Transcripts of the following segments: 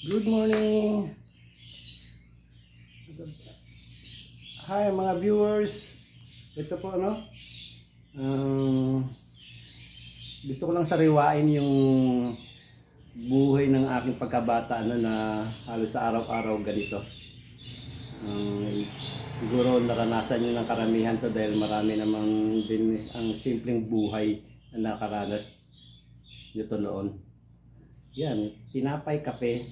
Good morning. Hi mga viewers. Ito po gusto ko lang sariwain yung buhay ng aking pagkabata na halos sa araw-araw ganito. Siguro naranasan nyo ng karamihan to dahil marami namang din ang simpleng buhay na nakaranas nito noon. Yan, tinapay, kape,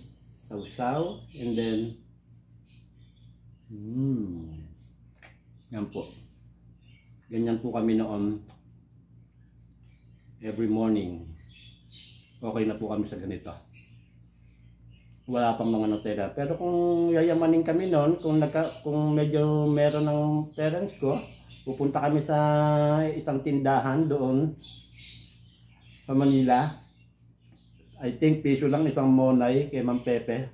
sausaw, and then yan po. Ganyan po kami noon. Every morning. Okay na po kami sa ganito. Wala pang mga notera. Pero kung yayamanin kami noon, kung medyo meron ng parents ko, pupunta kami sa isang tindahan doon sa Manila. I think piso lang isang monay kay Ma'am Pepe.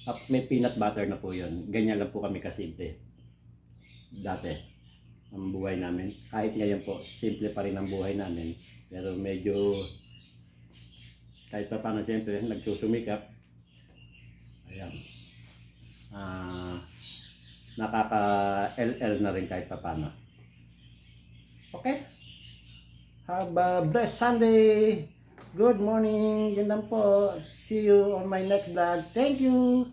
At may peanut butter na po yun. Ganyan lang po kami kasimple. Dati ang buhay namin. Kahit ngayon po, simple pa rin ang buhay namin. Pero medyo kahit pa paano siyempre nagsusumikap. Ayan. Nakaka-LL na rin kahit pa paano. Okay? Have a blessed Sunday! Good morning! Yun lang po. See you on my next vlog. Thank you!